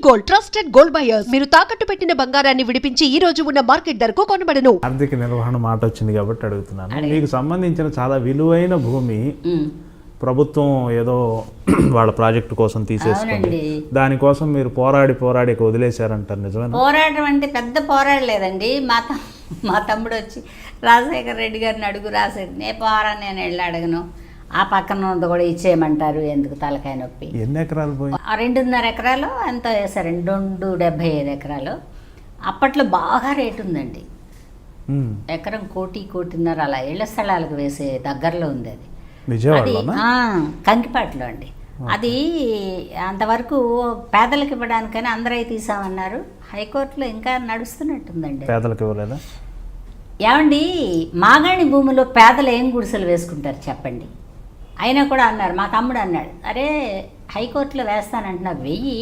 Gold, trusted gold buyers. మీరు తాకట్టు పెట్టిన బంగారాన్ని విడిపించి ఈ రోజు ఉన్న మార్కెట్ ధరకు కొనబడను. ఆర్థిక నిర్వహణ మాట వచ్చింది కాబట్టి అడుగుతున్నాను. మీకు సంబంధించిన చాలా విలువైన భూమి ప్రభుత్వం ఏదో వాళ్ళ ప్రాజెక్టు కోసం తీసేసుకుంది. దానికోసం మీరు పోరాడి వదిలేశారంటారు, నిజమేనా? పోరాటం అంటే పెద్ద పోరాడలేదండి. మా తమ్ముడు వచ్చి రాజశేఖర రెడ్డి గారిని అడుగు, రాజశేఖర్ నేను వెళ్ళి అడగను, ఆ పక్కన ఉన్నది కూడా ఇచ్చేయమంటారు, ఎందుకు తలకాయ నొప్పి. ఎన్ని ఎకరాలు పోయి? 2.5 ఎకరాలు ఎంతో వేశారండి, 275 ఎకరాలు. అప్పట్లో బాగా రేటు ఉందండి, ఎకరం 1.5 అలా ఇళ్ల స్థలాలకు వేసే దగ్గరలో ఉంది. అది కంకిపాటిలో అండి. అది అంతవరకు పేదలకు ఇవ్వడానికని అందరూ తీసామన్నారు. హైకోర్టులో ఇంకా నడుస్తున్నట్టుందండి. పేదలకు ఇవ్వలేదా? ఏమండి, మాగాణి భూమిలో పేదలు ఏం గుడిసెలు వేసుకుంటారు చెప్పండి. అయినా కూడా అన్నారు, మా తమ్ముడు అన్నాడు, అరే హైకోర్టులో వేస్తానంటున్నా, వెయ్యి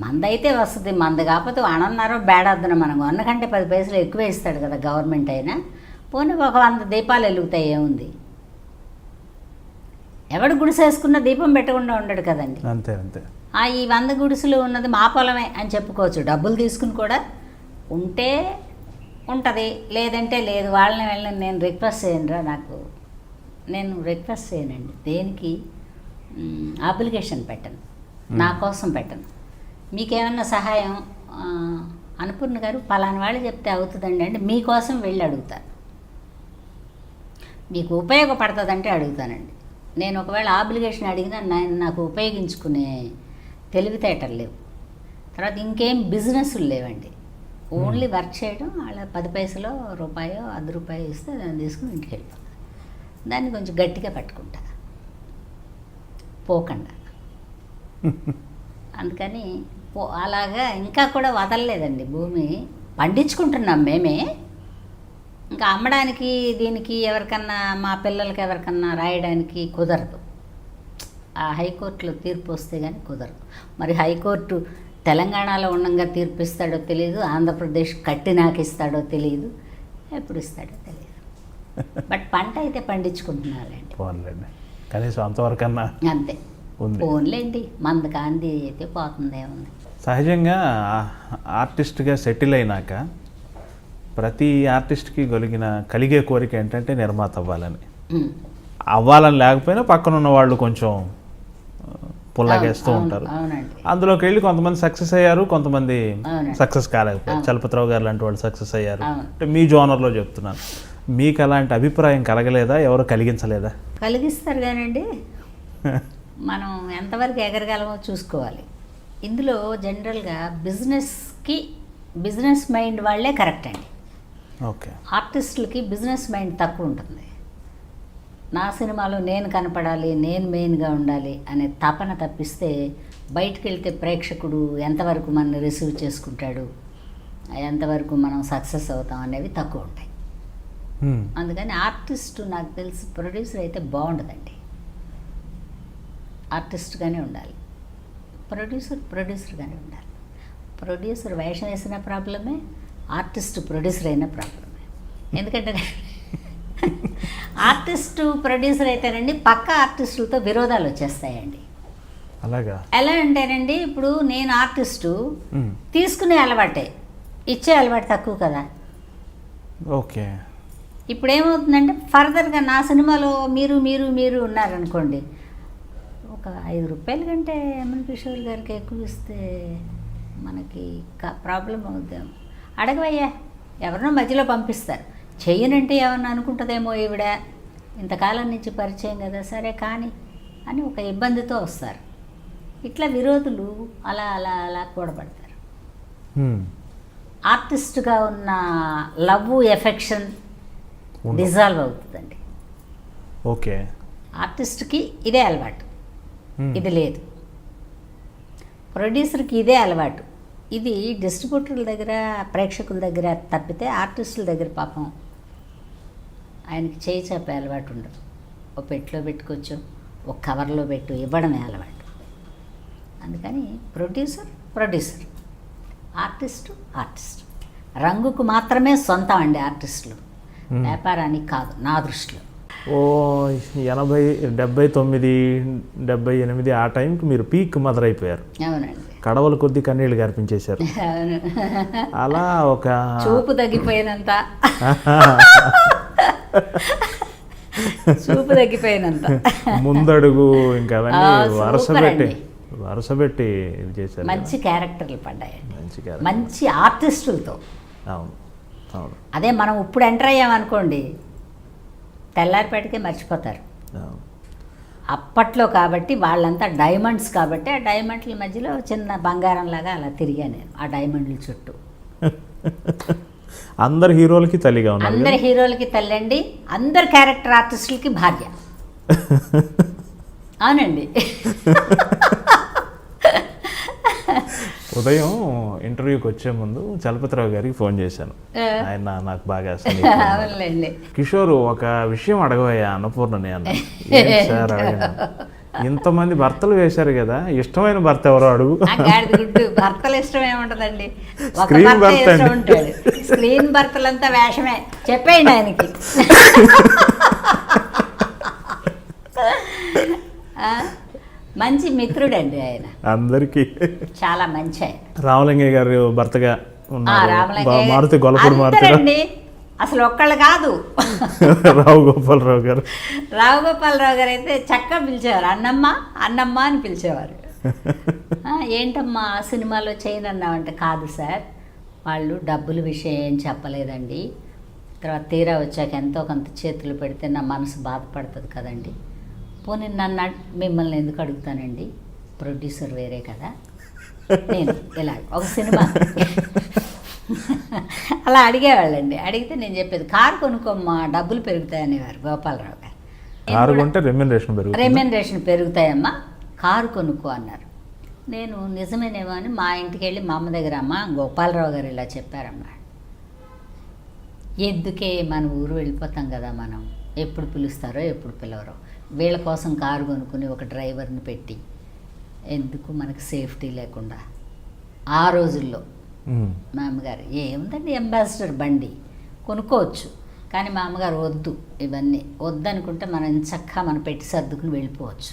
మందైతే వస్తుంది, మంద కాకపోతే అనన్నారో బేడద్దున మనం 100 కంటే 10 పైసలు ఎక్కువ ఇస్తాడు కదా గవర్నమెంట్ అయినా. పోనీ ఒక 100 దీపాలు వెలుగుతాయి, ఏముంది. ఎవడు గుడిసె వేసుకున్న దీపం పెట్టకుండా ఉండడు కదండి. అంతే అంతే. ఈ 100 గుడిసెలు ఉన్నది మా పొలమే అని చెప్పుకోవచ్చు. డబ్బులు తీసుకుని కూడా ఉంటే ఉంటుంది, లేదంటే లేదు. వాళ్ళని నేను రిక్వెస్ట్ చేయనురా, నేను రిక్వెస్ట్ చేయనండి. దేనికి అప్లికేషన్ పెట్టను, నా కోసం పెట్టను. మీకేమన్నా సహాయం అనుపూర్ణ గారు పలానా వాళ్ళు చెప్తే అవుతుందండి అంటే మీకోసం వెళ్ళి అడుగుతాను, మీకు ఉపయోగపడుతుందంటే అడుగుతానండి. నేను ఒకవేళ అప్లికేషన్ అడిగినా నాకు ఉపయోగించుకునే తెలివితేటలు లేవు. తర్వాత ఇంకేం బిజినెస్లు లేవండి. ఓన్లీ వర్క్ చేయడం, వాళ్ళ 10 పైసలో రూపాయో 10 రూపాయలు ఇస్తే దాన్ని తీసుకుని ఇంటికి వెళ్ళిపోతాను. దాన్ని కొంచెం గట్టిగా పట్టుకుంటా, పోకుండా. అందుకని అలాగా ఇంకా కూడా వదలలేదండి. భూమి పండించుకుంటున్నాం మేమే. ఇంకా అమ్మడానికి దీనికి ఎవరికన్నా, మా పిల్లలకి ఎవరికన్నా రాయడానికి కుదరదు. ఆ హైకోర్టులో తీర్పు వస్తే కానీ కుదరదు. మరి హైకోర్టు తెలంగాణలో ఉండగా తీర్పు ఇస్తాడో తెలియదు, ఆంధ్రప్రదేశ్ కట్టి నాకు ఇస్తాడో తెలియదు, ఎప్పుడు ఇస్తాడో తెలియదు. బట్ పంట అయితే పండించుకుంటున్నారండి. కనీసం అంతవరకన్నా అంతే. ఫోన్లేండి, మంద కాంతి అయితే పోతుందేముంది. సహజంగా ఆర్టిస్ట్గా సెటిల్ అయినాక ప్రతి ఆర్టిస్ట్కి కలిగే కోరిక ఏంటంటే నిర్మాత అవ్వాలని లేకపోయినా పక్కన ఉన్న వాళ్ళు కొంచెం పుల్లగేస్తూ ఉంటారు. అందులోకి వెళ్ళి కొంతమంది సక్సెస్ అయ్యారు, కొంతమంది సక్సెస్ కాలేకపోయారు. చలపతిరావు గారు లాంటి వాళ్ళు సక్సెస్ అయ్యారు. అంటే మీ జోనర్లో చెప్తున్నాను. మీకు అలాంటి అభిప్రాయం కలగలేదా? ఎవరు కలిగించలేదా? కలిగిస్తారు కానండి, మనం ఎంతవరకు ఎగరగలమో చూసుకోవాలి. ఇందులో జనరల్గా బిజినెస్ మైండ్ వాళ్ళే కరెక్ట్ అండి. ఓకే. ఆర్టిస్టులకి బిజినెస్ మైండ్ తక్కువ ఉంటుంది. నా సినిమాలో నేను కనపడాలి, నేను మెయిన్గా ఉండాలి అనే తపన తప్పిస్తే బయటికి వెళ్తే ప్రేక్షకుడు ఎంతవరకు మనల్ని రిసీవ్ చేసుకుంటాడు, ఎంతవరకు మనం సక్సెస్ అవుతాం అనేవి తక్కువ ఉంటాయి. అందుకని ఆర్టిస్టు నాకు తెలిసి ప్రొడ్యూసర్ అయితే బాగుండదండి. ఆర్టిస్ట్గానే ఉండాలి, ప్రొడ్యూసర్గానే ఉండాలి. ప్రొడ్యూసర్ వేషం వేసిన ప్రాబ్లమే, ఆర్టిస్ట్ ప్రొడ్యూసర్ అయిన ప్రాబ్లమే. ఎందుకంటే ఆర్టిస్టు ప్రొడ్యూసర్ అయితేనండి పక్క ఆర్టిస్టులతో విరోధాలు వచ్చేస్తాయండి. అలాగా? ఎలా అంటేనండి, ఇప్పుడు నేను ఆర్టిస్టు, తీసుకునే అలవాటే, ఇచ్చే అలవాటు తక్కువ కదా. ఓకే. ఇప్పుడు ఏమవుతుందంటే ఫర్దర్గా నా సినిమాలో మీరు ఉన్నారనుకోండి, ఒక 5 రూపాయల కంటే ఎంఎన్ కిషోర్ గారికి ఎక్కువ ఇస్తే మనకి ప్రాబ్లం అవుతాం. అడగవయ్యా, ఎవరినో మధ్యలో పంపిస్తారు. చెయ్యనంటే ఏమన్నా అనుకుంటుందేమో, ఈవిడ ఇంతకాలం నుంచి పరిచయం కదా, సరే కానీ అని ఒక ఇబ్బందితో వస్తారు. ఇట్లా విరోధులు అలా అలా అలా కూడబడతారు. ఆర్టిస్ట్గా ఉన్న లవ్ ఎఫెక్షన్ డిజాల్వ్ అవుతుందండి. ఓకే. ఆర్టిస్ట్కి ఇదే అలవాటు, ఇది లేదు. ప్రొడ్యూసర్కి ఇదే అలవాటు. ఇది డిస్ట్రిబ్యూటర్ల దగ్గర, ప్రేక్షకుల దగ్గర తప్పితే ఆర్టిస్టుల దగ్గర పాపం ఆయనకి చేయి చెప్పే అలవాటు ఉండదు. ఒక పెట్టిలో పెట్టుకోవచ్చు, ఒక కవర్లో పెట్టు ఇవ్వడమే అలవాటు. అందుకని ప్రొడ్యూసర్, ఆర్టిస్ట్ రంగుకు మాత్రమే సొంతం అండి ఆర్టిస్టులు, వ్యాపారానికి కాదు నా దృష్టిలో. ఓ 80, 79, 78 ఆ టైంకి మీరు పీక్ మదర్ అయిపోయారు. అవునండి, కడవల కొద్ది కన్నీళ్ళు కనిపించేశారు. అవును. అలా ఒక చూపు తగ్గిపోయినంత చూపు తగ్గిపోయినంత ముందడుగు ఇంకా అవన్నీ సూపర్ అండి. వరుస పెట్టి ఇది చేశారు. మంచి క్యారెక్టర్లు పడ్డాయండి, మంచి క్యారెక్టర్. మంచి ఆర్టిస్టులతో. అవును అవును అదే మనం ఇప్పుడు ఎంటర్ అయ్యామనుకోండి, తెల్లారిపేటకే మర్చిపోతారు. అవును. అప్పట్లో కాబట్టి వాళ్ళంతా డైమండ్స్ కాబట్టి ఆ డైమండ్ల మధ్యలో చిన్న బంగారం లాగా అలా తిరిగా నేను ఆ డైమండ్ల చుట్టూ. అందరు హీరోలకి తల్లిగా ఉన్నారు. అందరి హీరోలకి తల్లండి, అందరు క్యారెక్టర్ ఆర్టిస్టులకి భార్య. అవునండి. ఉదయం ఇంటర్వ్యూకి వచ్చే ముందు చలపతిరావు గారికి ఫోన్ చేశాను. ఆయన నాకు బాగా అవునులేండి. కిషోర్ ఒక విషయం అడగవయ్యా అన్నపూర్ణని అన్న. ఏంటి సార్ అడగను? ఇంతమంది భర్తలు వేశారు కదా, ఇష్టమైన భర్త ఎవరో అడుగు. గుడ్డు భర్తలు ఇష్టం ఏముంటదండి, ఒక స్క్రీన్ భర్త భర్త ఇష్టం అండి. ఉంటాడు. స్క్రీన్ భర్తలంతా వేషమే, చెప్పేయండి ఆయనకి. ఆ, మంచి మిత్రుడండి ఆయన, అందరికి. చాలా మంచి ఆయన. రామలింగయ్య గారు భర్తగా ఉన్నారు. రామలింగయ్య మారుతి గొల్లపూడి మారుతి అందరండి, అసలు ఒక్కళ్ళు కాదు. రావు గోపాలరావు గారు. రావు గోపాలరావు గారు అయితే చక్కగా పిలిచేవారు, అన్నమ్మ అన్నమ్మ అని పిలిచేవారు. ఏంటమ్మా ఆ సినిమాలో చేయనన్నామంటే, కాదు సార్ వాళ్ళు డబ్బుల విషయం ఏం చెప్పలేదండి, తర్వాత తీరా వచ్చాక ఎంతో కొంత చేతులు పెడితే నా మనసు బాధపడుతుంది కదండి, పోనీ నన్ను మిమ్మల్ని ఎందుకు అడుగుతానండి, ప్రొడ్యూసర్ వేరే కదా, నేను ఇలా ఒక సినిమా అలా అడిగేవాళ్ళండి. అడిగితే నేను చెప్పేది, కారు కొనుక్కోమ్మా డబ్బులు పెరుగుతాయనేవారు గోపాలరావు గారు. కారు కొంటే రెమ్యూనరేషన్ పెరుగుతాయమ్మా, కారు కొనుక్కో అన్నారు. నేను నిజమేనేమో అని మా ఇంటికి వెళ్ళి మా అమ్మ దగ్గర, అమ్మ గోపాలరావు గారు ఇలా చెప్పారమ్మా, ఎందుకే మన ఊరు వెళ్ళిపోతాం కదా మనం, ఎప్పుడు పిలుస్తారో ఎప్పుడు పిలవరో, వీళ్ళ కోసం కారు కొనుక్కుని ఒక డ్రైవర్ని పెట్టి ఎందుకు మనకు సేఫ్టీ లేకుండా. ఆ రోజుల్లో మా అమ్మగారు, ఏముందండి అంబాసిడర్ బండి కొనుక్కోవచ్చు, కానీ మా అమ్మగారు వద్దు, ఇవన్నీ వద్దనుకుంటే మనం చక్కగా మనం పెట్టి సర్దుకుని వెళ్ళిపోవచ్చు.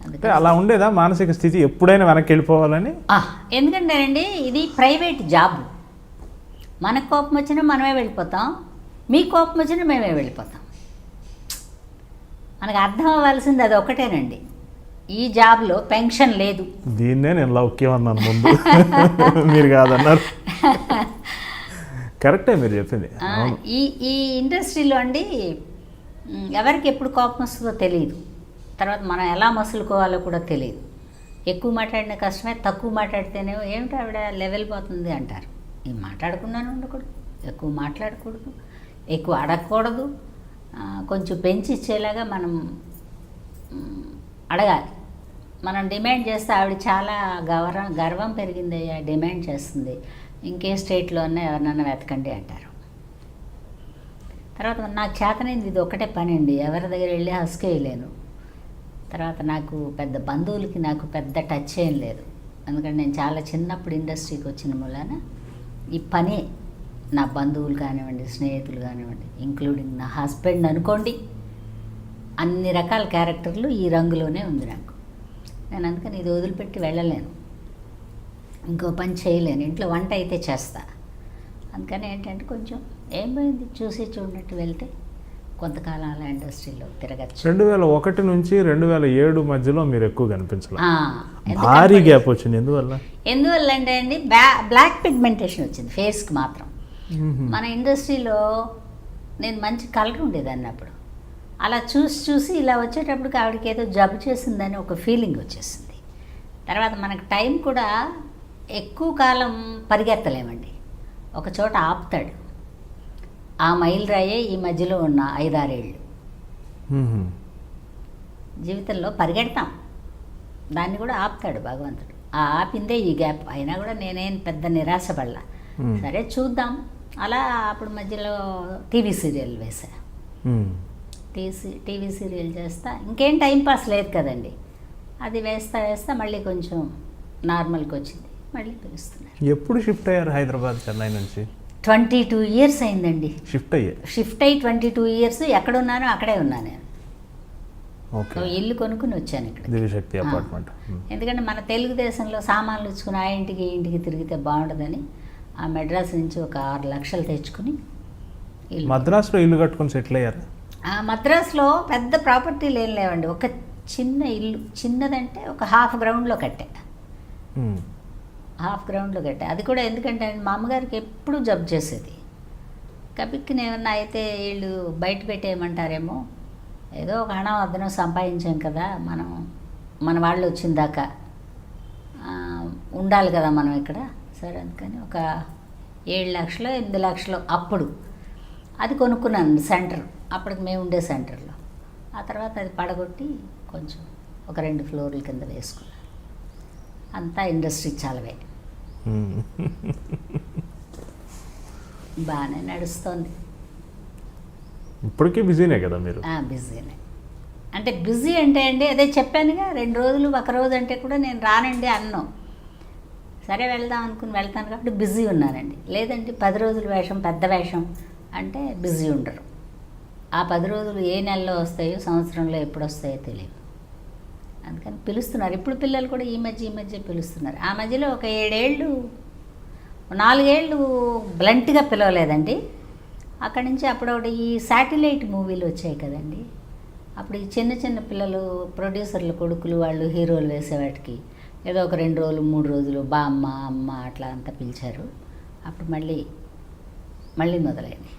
అంటే అలా ఉండేదా మానసిక స్థితి, ఎప్పుడైనా వెనక్కి వెళ్ళిపోవాలని? ఎందుకంటేనండి ఇది ప్రైవేట్ జాబ్, మనకు కోపం వచ్చినా మనమే వెళ్ళిపోతాం, మీ కోపం వచ్చినా మేమే వెళ్ళిపోతాం. మనకు అర్థం అవ్వాల్సింది అది ఒకటేనండి, ఈ జాబ్లో పెన్షన్ లేదు. దీన్నే నేను లౌక్యం అన్నాను ముందు, మీరు కాదన్నారు. కరెక్టే మీరు చెప్పింది. ఈ ఇండస్ట్రీలో అండి ఎవరికి ఎప్పుడు కోపం వస్తుందో తెలియదు, తర్వాత మనం ఎలా మసులుకోవాలో కూడా తెలియదు. ఎక్కువ మాట్లాడిన కష్టమే, తక్కువ మాట్లాడితేనేమో ఏమిటి ఆవిడ లెవెల్ పోతుంది అంటారు. ఈ మాట్లాడకుండానే ఉండకూడదు, ఎక్కువ మాట్లాడకూడదు, ఎక్కువ అడగకూడదు, కొంచెం పెంచి ఇచ్చేలాగా మనం అడగాలి. మనం డిమాండ్ చేస్తే ఆవిడ చాలా గర్వం పెరిగింది, డిమాండ్ చేస్తుంది, ఇంకే స్టేట్లోనే ఎవరినైనా వెతకండి అంటారు. తర్వాత నాకు చేతనైంది ఇది ఒకటే పని అండి, ఎవరి దగ్గర వెళ్ళి హస్కేయలేను. తర్వాత నాకు పెద్ద బంధువులకి నాకు పెద్ద టచ్ ఏం లేదు, ఎందుకంటే నేను చాలా చిన్నప్పుడు ఇండస్ట్రీకి వచ్చిన మూలాన ఈ పని నా బంధువులు కానివ్వండి, స్నేహితులు కానివ్వండి, ఇంక్లూడింగ్ నా హస్బెండ్ అనుకోండి, అన్ని రకాల క్యారెక్టర్లు ఈ రంగులోనే ఉంది నాకు. నేను అందుకని ఇది వదిలిపెట్టి వెళ్ళలేను, ఇంకో పని చేయలేను, ఇంట్లో వంట అయితే చేస్తా. అందుకని ఏంటంటే కొంచెం ఏం పోయింది చూసి చూడనట్టు వెళ్తే కొంతకాలం అలా ఇండస్ట్రీలో తిరగచ్చు. 2001 నుంచి 2007 మధ్యలో మీరు ఎక్కువ కనిపించలేదు, భారీ గ్యాప్ వచ్చింది. ఎందువల్ల అంటే అండి బ్లాక్ పిగ్మెంటేషన్ వచ్చింది ఫేస్కి మాత్రం. మన ఇండస్ట్రీలో నేను మంచి కలర్ ఉండేదాన్ని అప్పుడు, అలా చూసి ఇలా వచ్చేటప్పటికి ఆవిడకి ఏదో జబ్బు చేసిందని ఒక ఫీలింగ్ వచ్చేసింది. తర్వాత మనకు టైం కూడా ఎక్కువ కాలం పరిగెత్తలేమండి, ఒక చోట ఆపుతాడు. ఆ మైలు రాయే ఈ మధ్యలో ఉన్న 5-6 ఏళ్ళు జీవితంలో పరిగెడతాం, దాన్ని కూడా ఆపుతాడు భగవంతుడు. ఆ ఆపిందే ఈ గ్యాప్. అయినా కూడా నేనేం పెద్ద నిరాశపడలా, సరే చూద్దాం అలా. అప్పుడు మధ్యలో టీవీ సీరియల్ వేసా, టీవీ సీరియల్ చేస్తా, ఇంకేం టైంపాస్ లేదు కదండి, అది వేస్తా మళ్ళీ కొంచెం నార్మల్కి వచ్చింది, మళ్ళీ పిలుస్తున్నారు. ఎప్పుడు షిఫ్ట్ అయ్యారు హైదరాబాద్, చెన్నై నుంచి? 22 years అయిందండి. షిఫ్ట్ అయ్యే. షిఫ్ట్ అయ్యి 22 years ఎక్కడున్నానో అక్కడే ఉన్నాను నేను. ఓకే. ఇల్లు కొనుక్కుని వచ్చాను ఇక్కడ. దివ్యశక్తి అపార్ట్మెంట్. ఎందుకంటే మన తెలుగుదేశంలో సామాన్లు ఇచ్చుకుని ఆ ఇంటికి ఈ ఇంటికి తిరిగితే బాగుంటుందని ఆ మెడ్రాస్ నుంచి ఒక 6 లక్షలు తెచ్చుకుని ఇల్లు. మద్రాసులో ఇల్లు కట్టుకొని సెటిల్ అయ్యారా? ఆ మద్రాసులో పెద్ద ప్రాపర్టీలు ఏం లేవండి. ఒక చిన్న ఇల్లు, చిన్నదంటే ఒక హాఫ్ గ్రౌండ్లో కట్టా. హాఫ్ గ్రౌండ్లో కట్టా. అది కూడా ఎందుకంటే మా అమ్మగారికి ఎప్పుడూ జబ్బు చేసేది. కబిక్కిన ఏమన్నా అయితే వీళ్ళు బయట పెట్టేయమంటారేమో, ఏదో ఒక హణం అద్దనం సంపాదించాం కదా మనం, మన వాళ్ళు వచ్చిన దాకా ఉండాలి కదా మనం ఇక్కడ. సరే అందుకని ఒక 7 లక్షలు 8 లక్షలు అప్పుడు అది కొనుక్కున్నాను సెంటర్. అప్పటికి మేము ఉండే సెంటర్లో. ఆ తర్వాత అది పడగొట్టి కొంచెం ఒక 2 ఫ్లోర్ల కింద వేసుకున్నాను. అంతా ఇండస్ట్రీ చాలవే. బాగానే నడుస్తుంది. ఇప్పటికీ బిజీనే కదా మీరు? బిజీనే. అంటే బిజీ అంటే అండి అదే చెప్పానుగా, 2 రోజులు ఒక రోజు అంటే కూడా నేను రానండి అన్నాం. సరే వెళ్దాం అనుకుని వెళ్తాను కాబట్టి బిజీ ఉన్నానండి. లేదంటే 10 రోజుల వేషం, పెద్ద వేషం అంటే బిజీ ఉండరు. ఆ 10 రోజులు ఏ నెలలో వస్తాయో, సంవత్సరంలో ఎప్పుడు వస్తాయో తెలియదు. అందుకని పిలుస్తున్నారు. ఇప్పుడు పిల్లలు కూడా ఈ మధ్య పిలుస్తున్నారు. ఆ మధ్యలో ఒక 7 ఏళ్ళు 4 ఏళ్ళు బ్లంట్గా పిలవలేదండి. అక్కడి నుంచి అప్పుడొకటి ఈ శాటిలైట్ మూవీలు వచ్చాయి కదండి. అప్పుడు ఈ చిన్న చిన్న పిల్లలు ప్రొడ్యూసర్లు కొడుకులు వాళ్ళు హీరోలు వేసేవాటికి ఏదో ఒక 2 రోజులు 3 రోజులు బామ్మ అమ్మ అట్లా అంతా పిలిచారు. అప్పుడు మళ్ళీ మొదలైంది.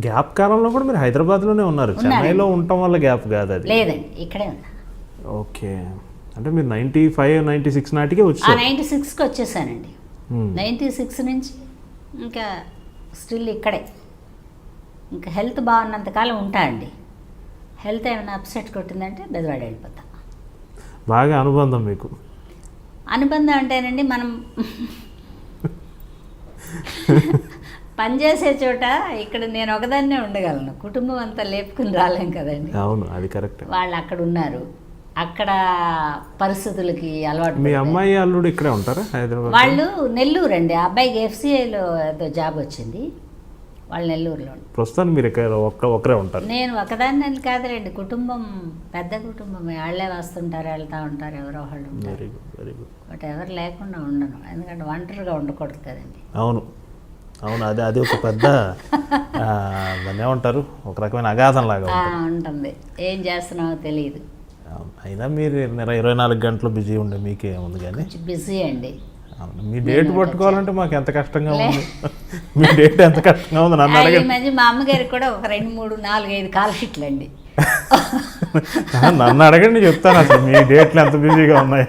గ్యాప్ కాలంలో కూడా మీరు హైదరాబాద్లోనే ఉన్నారు. చెన్నైలో ఉండటం వల్ల గ్యాప్ కాదు అది? లేదండి, ఇక్కడే ఉన్నా. ఓకే. అంటే మీరు 95, 96 నాటికే వచ్చారు? 96కి వచ్చేసానండి. 96 నుంచి ఇంకా స్టిల్ ఇక్కడే. ఇంకా హెల్త్ బాగున్నంతకాలం ఉంటా అండి. హెల్త్ ఏమైనా అప్సెట్ కొట్టిందంటే బెదవాడ వెళ్ళిపోతా. బాగా అనుబంధం మీకు? అనుబంధం అంటేనండి మనం పనిచేసే చోట ఇక్కడ నేను ఒకదాన్నే ఉండగలను, కుటుంబం అంతా లేపుకుని రాలేం కదండి. అవును, అది కరెక్ట్. వాళ్ళు అక్కడ ఉన్నారు, అక్కడ పరిస్థితులకి అలవాటు. మీ అమ్మాయి అల్లుడు ఇక్కడే ఉంటారా హైదరాబాద్? వాళ్ళు నెల్లూరు అండి. ఆ అబ్బాయికి FCIలో ఏదో జాబ్ వచ్చింది, వాళ్ళు నెల్లూరులో. ప్రస్తుతం మీరు ఒకరే ఉంటారు? నేను ఒకదాన్ని కాదులేండి, కుటుంబం పెద్ద కుటుంబం. వాళ్ళే వస్తుంటారు, వెళ్తూ ఉంటారు, ఎవరో వాళ్ళు ఉంటారు. Very good, very good. But ఎవరు లేకుండా ఉండను, ఎందుకంటే ఒంటరిగా ఉండకూడదు కదండి. అవును, అది ఒక పెద్ద దాన్ని ఏమంటారు, ఒక రకమైన అగాధం లాగా ఉంటుంది. ఏం చేస్తున్నామో తెలియదు. అయినా మీరు 24 గంటలు బిజీ ఉండే మీకేముంది కానీ. బిజీ అండి. మీ డేట్ పట్టుకోవాలంటే మాకు ఎంత కష్టంగా ఉంది. మీ డేట్ ఎంత కష్టంగా ఉంది నన్ను అడగండి. ఈ మధ్య మా అమ్మగారికి కూడా ఒక 2, 3, 4, 5 కాల్ షీట్లు అండి. నన్ను అడగండి చెప్తాను అసలు మీ డేట్లు ఎంత బిజీగా ఉన్నాయి.